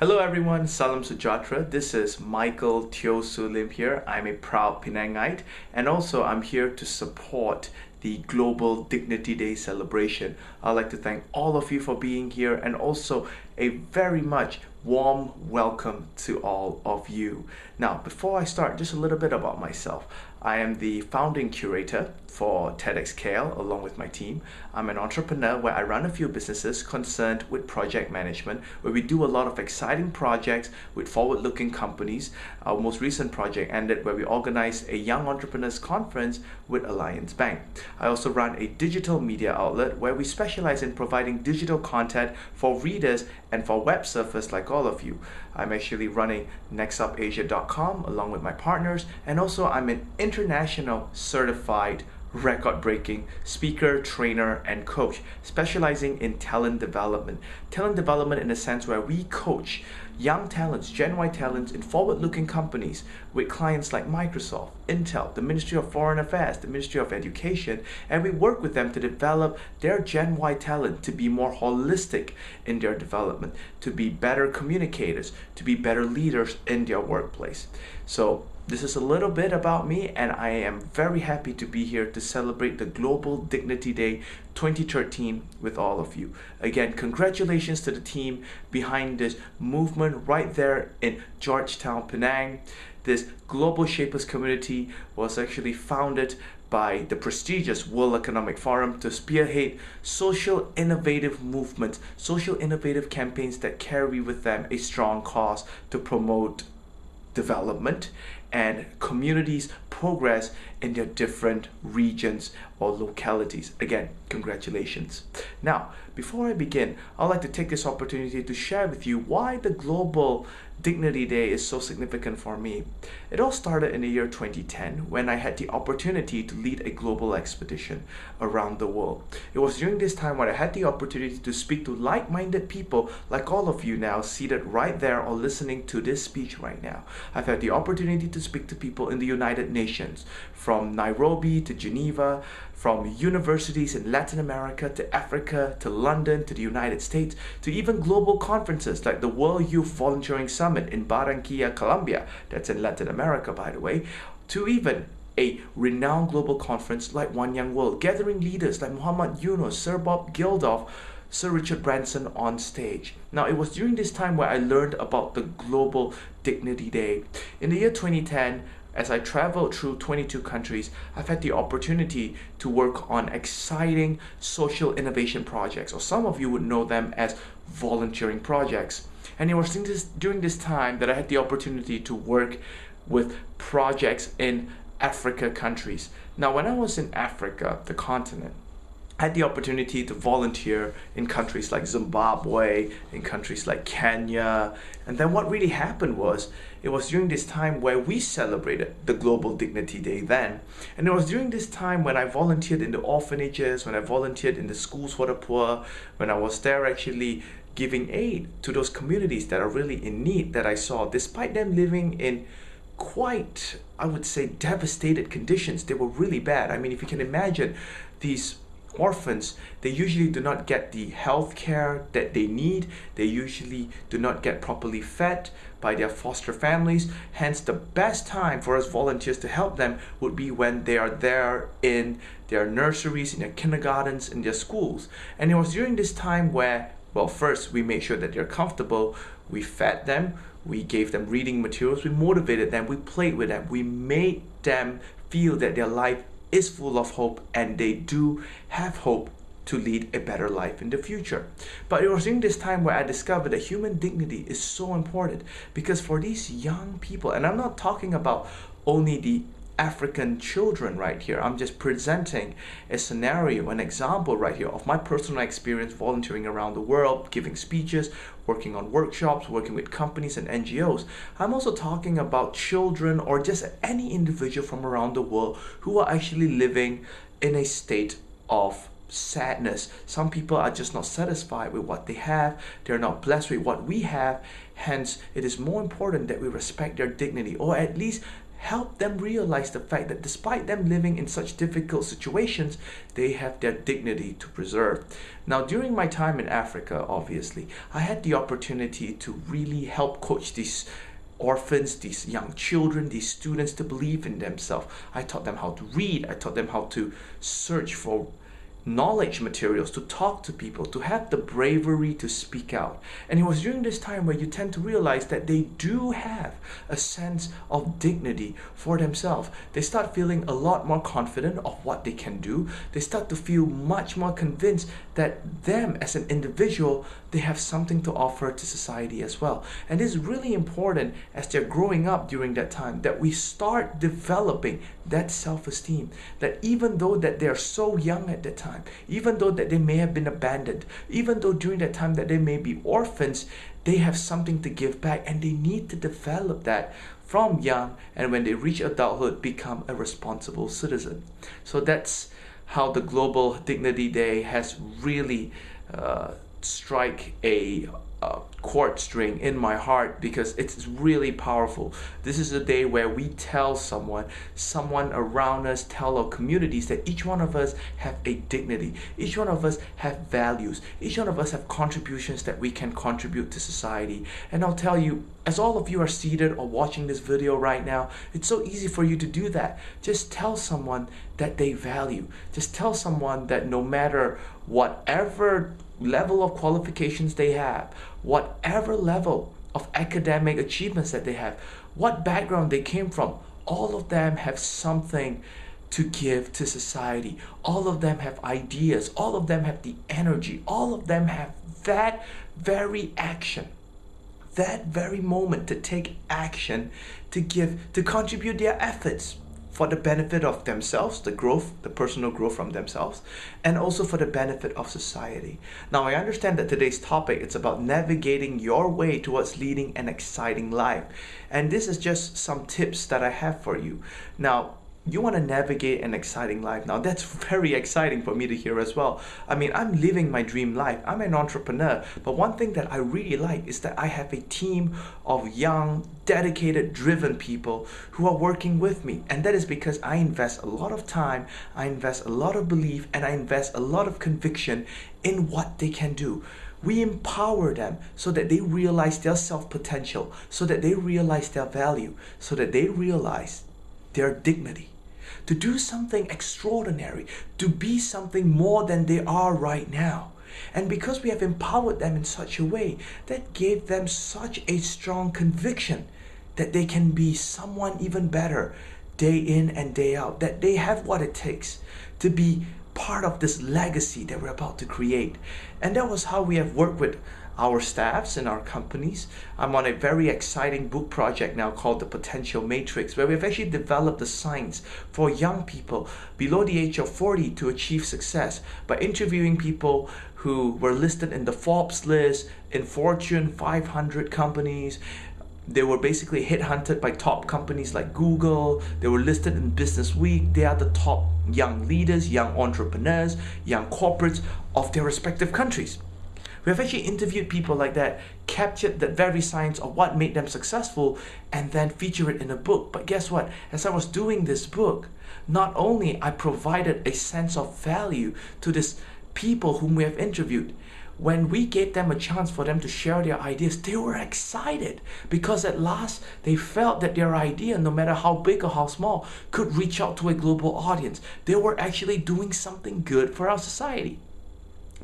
Hello everyone, Salam Sujatra. This is Michael Teoh Sulim here. I'm a proud Penangite and also I'm here to support the Global Dignity Day celebration. I'd like to thank all of you for being here and also a very much warm welcome to all of you. Now, before I start, just a little bit about myself. I am the founding curator for TEDxKL along with my team. I'm an entrepreneur where I run a few businesses concerned with project management, where we do a lot of exciting projects with forward-looking companies. Our most recent project ended where we organized a young entrepreneurs conference with Alliance Bank. I also run a digital media outlet where we specialize in providing digital content for readers and for web surfers like all of you. I'm actually running nextupasia.com along with my partners, and also I'm an international certified record-breaking speaker, trainer, and coach, specializing in talent development. Talent development in a sense where we coach young talents, Gen Y talents in forward-looking companies with clients like Microsoft, Intel, the Ministry of Foreign Affairs, the Ministry of Education, and we work with them to develop their Gen Y talent to be more holistic in their development, to be better communicators, to be better leaders in their workplace. So this is a little bit about me, and I am very happy to be here to celebrate the Global Dignity Day 2013 with all of you. Again, congratulations to the team behind this movement right there in Georgetown, Penang. This Global Shapers community was actually founded by the prestigious World Economic Forum to spearhead social innovative movements, social innovative campaigns that carry with them a strong cause to promote development and communities progress in their different regions or localities. Again, congratulations. Now, before I begin, I'd like to take this opportunity to share with you why the Global Dignity Day is so significant for me. It all started in the year 2010 when I had the opportunity to lead a global expedition around the world. It was during this time when I had the opportunity to speak to like-minded people like all of you now seated right there or listening to this speech right now. I've had the opportunity to speak to people in the United Nations, from Nairobi to Geneva, from universities in Latin America to Africa to London to the United States, to even global conferences like the World Youth Volunteering Summit in Barranquilla, Colombia, that's in Latin America by the way, to even a renowned global conference like One Young World, gathering leaders like Muhammad Yunus, Sir Bob Geldof, Sir Richard Branson on stage. Now, it was during this time where I learned about the Global Dignity Day. In the year 2010, as I traveled through 22 countries, I've had the opportunity to work on exciting social innovation projects, or some of you would know them as volunteering projects. And it was during this time that I had the opportunity to work with projects in Africa countries. Now, when I was in Africa, the continent, I had the opportunity to volunteer in countries like Zimbabwe, in countries like Kenya. And then what really happened was, it was during this time where we celebrated the Global Dignity Day then. And it was during this time when I volunteered in the orphanages, when I volunteered in the schools for the poor, when I was there actually giving aid to those communities that are really in need, that I saw, despite them living in quite, I would say, devastated conditions. They were really bad. I mean, if you can imagine, these orphans, they usually do not get the health care that they need. They usually do not get properly fed by their foster families. Hence, the best time for us volunteers to help them would be when they are there in their nurseries, in their kindergartens, in their schools. And it was during this time where, well, first we made sure that they're comfortable, we fed them, we gave them reading materials, we motivated them, we played with them, we made them feel that their life is full of hope and they do have hope to lead a better life in the future. But it was during this time where I discovered that human dignity is so important, because for these young people, and I'm not talking about only the African children right here, I'm just presenting a scenario, an example right here of my personal experience volunteering around the world, giving speeches, working on workshops, working with companies and NGOs. I'm also talking about children or just any individual from around the world who are actually living in a state of sadness. Some people are just not satisfied with what they have. They're not blessed with what we have. Hence, it is more important that we respect their dignity, or at least help them realize the fact that despite them living in such difficult situations, they have their dignity to preserve. Now, during my time in Africa, obviously, I had the opportunity to really help coach these orphans, these young children, these students to believe in themselves. I taught them how to read, I taught them how to search for knowledge materials, to talk to people, to have the bravery to speak out. And it was during this time where you tend to realize that they do have a sense of dignity for themselves. They start feeling a lot more confident of what they can do. They start to feel much more convinced that them as an individual, they have something to offer to society as well. And this is really important as they're growing up during that time, that we start developing that self-esteem, that even though that they're so young at that time, even though that they may have been abandoned, even though during that time that they may be orphans, they have something to give back, and they need to develop that from young, and when they reach adulthood, become a responsible citizen. So that's how the Global Dignity Day has really strike a chord string in my heart, because it's really powerful. This is a day where we tell someone around us, tell our communities that each one of us have a dignity, each one of us have values, each one of us have contributions that we can contribute to society. And I'll tell you, as all of you are seated or watching this video right now, it's so easy for you to do that. Just tell someone that they value. Just tell someone that no matter whatever level of qualifications they have, whatever level of academic achievements that they have, what background they came from, all of them have something to give to society. All of them have ideas, all of them have the energy, all of them have that very action, that very moment to take action, to give, to contribute their efforts for the benefit of themselves, the growth, the personal growth from themselves, and also for the benefit of society. Now, I understand that today's topic is about navigating your way towards leading an exciting life. And this is just some tips that I have for you. Now, you want to navigate an exciting life. Now, that's very exciting for me to hear as well. I mean, I'm living my dream life. I'm an entrepreneur. But one thing that I really like is that I have a team of young, dedicated, driven people who are working with me. And that is because I invest a lot of time, I invest a lot of belief, and I invest a lot of conviction in what they can do. We empower them so that they realize their self-potential, so that they realize their value, so that they realize their dignity, to do something extraordinary, to be something more than they are right now. And because we have empowered them in such a way, that gave them such a strong conviction that they can be someone even better day in and day out, that they have what it takes to be part of this legacy that we're about to create. And that was how we have worked with our staffs and our companies. I'm on a very exciting book project now called The Potential Matrix, where we've actually developed the science for young people below the age of 40 to achieve success by interviewing people who were listed in the Forbes list, in Fortune 500 companies. They were basically headhunted by top companies like Google. They were listed in Business Week. They are the top young leaders, young entrepreneurs, young corporates of their respective countries. We have actually interviewed people like that, captured that very science of what made them successful, and then feature it in a book. But guess what? As I was doing this book, not only I provided a sense of value to these people whom we have interviewed, when we gave them a chance for them to share their ideas, they were excited because at last they felt that their idea, no matter how big or how small, could reach out to a global audience. They were actually doing something good for our society.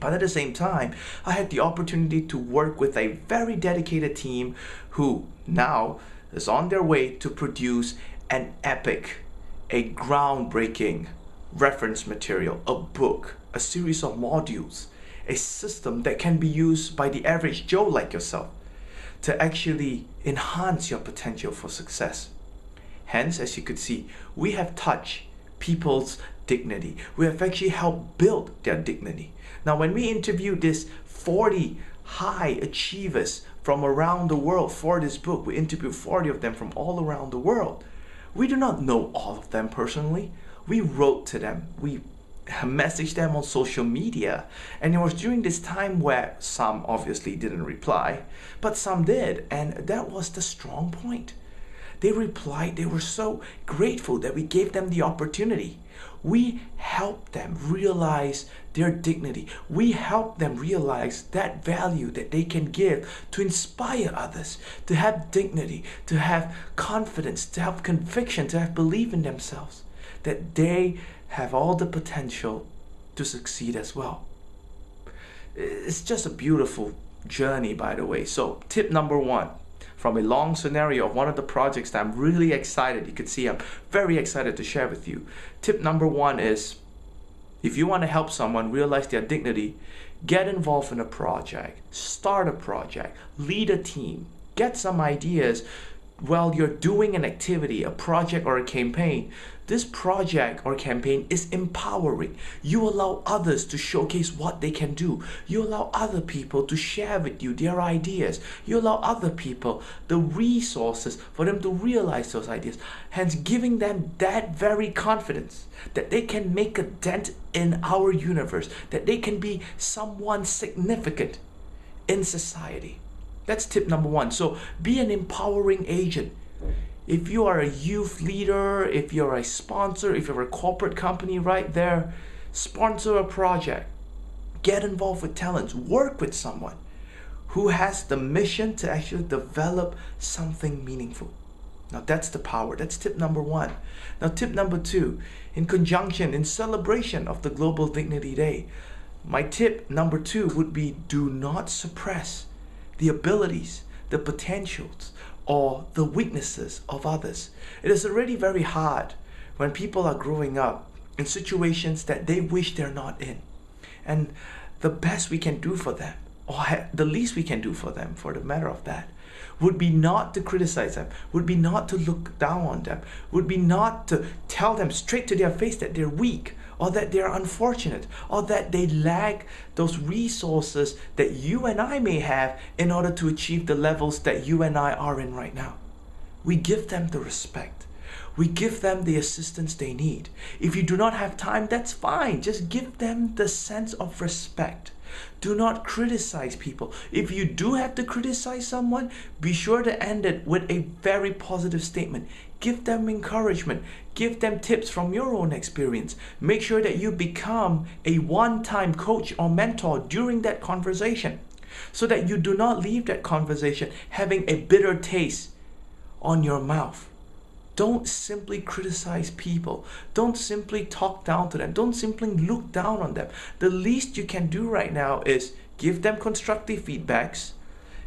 But at the same time, I had the opportunity to work with a very dedicated team who now is on their way to produce an epic, a groundbreaking reference material, a book, a series of modules, a system that can be used by the average Joe like yourself to actually enhance your potential for success. Hence, as you could see, we have touched people's dignity. We have actually helped build their dignity. Now, when we interviewed these 40 high achievers from around the world for this book, we interviewed 40 of them from all around the world. We do not know all of them personally. We wrote to them. We messaged them on social media. And it was during this time where some obviously didn't reply, but some did. And that was the strong point. They replied they were so grateful that we gave them the opportunity. We helped them realize their dignity. We helped them realize that value that they can give to inspire others, to have dignity, to have confidence, to have conviction, to have belief in themselves, that they have all the potential to succeed as well. It's just a beautiful journey, by the way. So tip number one, from a long scenario of one of the projects that I'm really excited, you can see I'm very excited to share with you. Tip number one is, if you want to help someone realize their dignity, get involved in a project, start a project, lead a team, get some ideas while you're doing an activity, a project or a campaign. This project or campaign is empowering. You allow others to showcase what they can do. You allow other people to share with you their ideas. You allow other people the resources for them to realize those ideas. Hence, giving them that very confidence that they can make a dent in our universe, that they can be someone significant in society. That's tip number one. So be an empowering agent. If you are a youth leader, if you're a sponsor, if you're a corporate company right there, sponsor a project. Get involved with talents. Work with someone who has the mission to actually develop something meaningful. Now that's the power. That's tip number one. Now tip number two, in conjunction, in celebration of the Global Dignity Day, my tip number two would be, do not suppress the abilities, the potentials, or the weaknesses of others. It is already very hard when people are growing up in situations that they wish they're not in. And the best we can do for them, or the least we can do for them, for the matter of that, would be not to criticize them, would be not to look down on them, would be not to tell them straight to their face that they're weak, or that they're unfortunate, or that they lack those resources that you and I may have in order to achieve the levels that you and I are in right now. We give them the respect. We give them the assistance they need. If you do not have time, that's fine. Just give them the sense of respect. Do not criticize people. If you do have to criticize someone, be sure to end it with a very positive statement. Give them encouragement. Give them tips from your own experience. Make sure that you become a one-time coach or mentor during that conversation, so that you do not leave that conversation having a bitter taste on your mouth. Don't simply criticize people. Don't simply talk down to them. Don't simply look down on them. The least you can do right now is give them constructive feedbacks.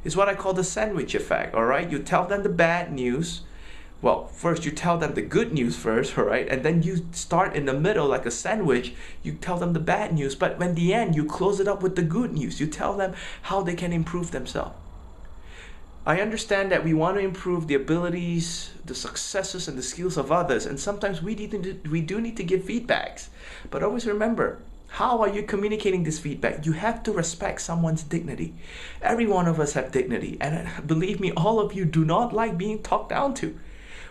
It's what I call the sandwich effect, all right? You tell them the bad news. Well, first you tell them the good news first, all right? And then you start in the middle like a sandwich. You tell them the bad news, but when the end, you close it up with the good news. You tell them how they can improve themselves. I understand that we want to improve the abilities, the successes, and the skills of others, and sometimes we do need to give feedbacks. But always remember, how are you communicating this feedback? You have to respect someone's dignity. Every one of us have dignity, and believe me, all of you do not like being talked down to.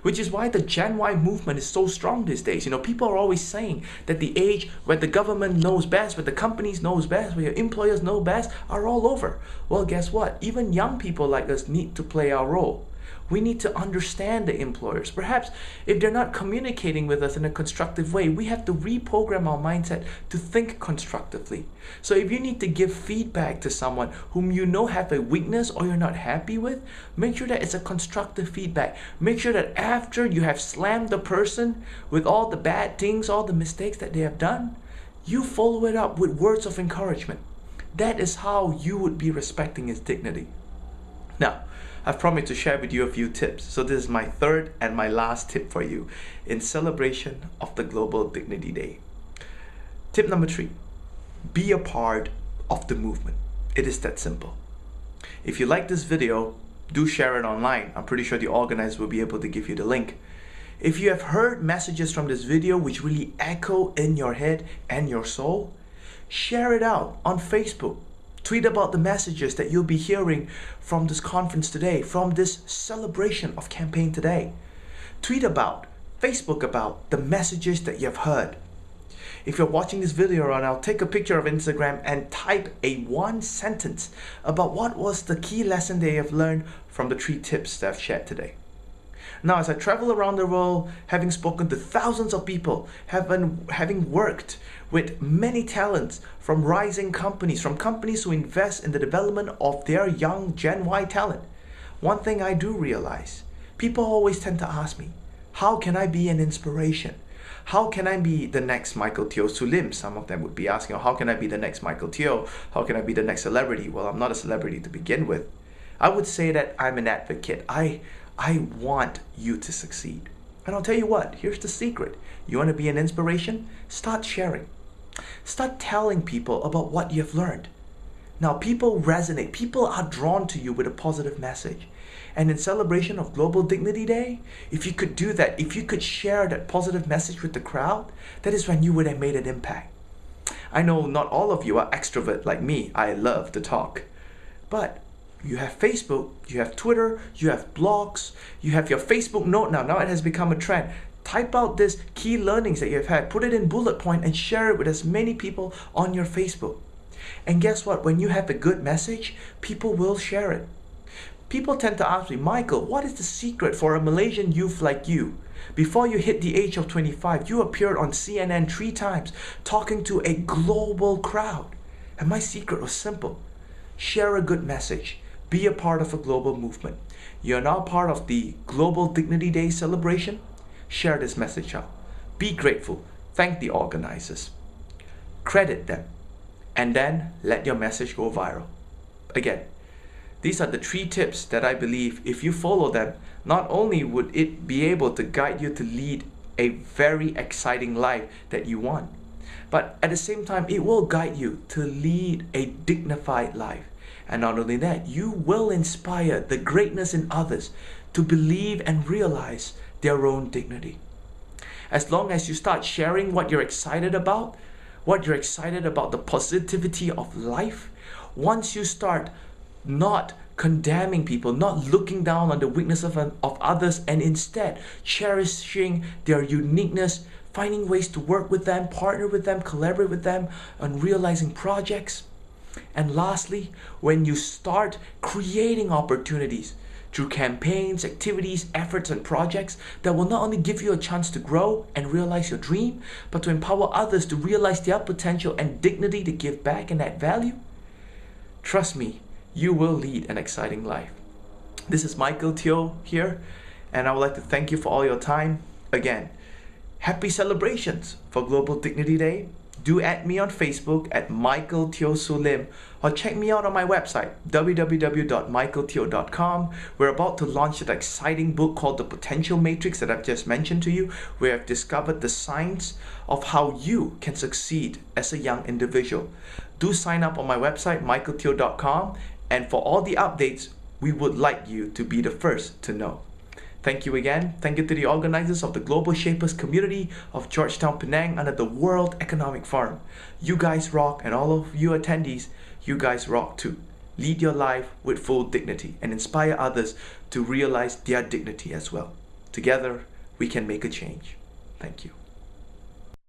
Which is why the Gen Y movement is so strong these days. You know, people are always saying that the age where the government knows best, where the companies knows best, where your employers know best are all over. Well, guess what? Even young people like us need to play our role. We need to understand the employers. Perhaps if they're not communicating with us in a constructive way, we have to reprogram our mindset to think constructively. So if you need to give feedback to someone whom you know have a weakness or you're not happy with, make sure that it's a constructive feedback. Make sure that after you have slammed the person with all the bad things, all the mistakes that they have done, you follow it up with words of encouragement. That is how you would be respecting his dignity. Now, I've promised to share with you a few tips. So this is my third and my last tip for you in celebration of the Global Dignity Day. Tip number 3, be a part of the movement. It is that simple. If you like this video, do share it online. I'm pretty sure the organizers will be able to give you the link. If you have heard messages from this video which really echo in your head and your soul, share it out on Facebook. Tweet about the messages that you'll be hearing from this conference today, from this celebration of campaign today. Tweet about, Facebook about the messages that you've heard. If you're watching this video right now, take a picture of Instagram and type a one sentence about what was the key lesson they have learned from the 3 tips that I've shared today. Now, as I travel around the world, having spoken to thousands of people, having worked with many talents from rising companies, from companies who invest in the development of their young Gen Y talent, one thing I do realize, people always tend to ask me, how can I be an inspiration? How can I be the next Michael Teoh Sulim? Some of them would be asking, how can I be the next Michael Teoh? How can I be the next celebrity? Well, I'm not a celebrity to begin with. I would say that I'm an advocate. I want you to succeed. And I'll tell you what, here's the secret. You want to be an inspiration? Start sharing. Start telling people about what you've learned. Now, people resonate. People are drawn to you with a positive message. And in celebration of Global Dignity Day, if you could do that, if you could share that positive message with the crowd, that is when you would have made an impact. I know not all of you are extrovert like me. I love to talk. But you have Facebook, you have Twitter, you have blogs, you have your Facebook note now. Now it has become a trend. Type out this key learnings that you've had, put it in bullet point and share it with as many people on your Facebook. And guess what? When you have a good message, people will share it. People tend to ask me, Michael, what is the secret for a Malaysian youth like you? Before you hit the age of 25, you appeared on CNN 3 times talking to a global crowd. And my secret was simple. Share a good message. Be a part of a global movement. You're now part of the Global Dignity Day celebration. Share this message out. Be grateful. Thank the organizers. Credit them. And then let your message go viral. Again, these are the 3 tips that I believe if you follow them, not only would it be able to guide you to lead a very exciting life that you want, but at the same time, it will guide you to lead a dignified life. And not only that, you will inspire the greatness in others to believe and realize their own dignity. As long as you start sharing what you're excited about the positivity of life, once you start not condemning people, not looking down on the weakness of others, and instead cherishing their uniqueness, finding ways to work with them, partner with them, collaborate with them on realizing projects. And lastly, when you start creating opportunities through campaigns, activities, efforts, and projects that will not only give you a chance to grow and realize your dream, but to empower others to realize their potential and dignity to give back and add value, trust me, you will lead an exciting life. This is Michael Teoh here, and I would like to thank you for all your time. Again, happy celebrations for Global Dignity Day. Do add me on Facebook at Michael Teoh Sulim, or check me out on my website www.michaelteoh.com. We're about to launch an exciting book called The Potential Matrix that I've just mentioned to you, where I've discovered the science of how you can succeed as a young individual. Do sign up on my website michaelteoh.com, and for all the updates, we would like you to be the first to know. Thank you again. Thank you to the organizers of the Global Shapers community of Georgetown, Penang under the World Economic Forum. You guys rock, and all of you attendees, you guys rock too. Lead your life with full dignity and inspire others to realize their dignity as well. Together, we can make a change. Thank you.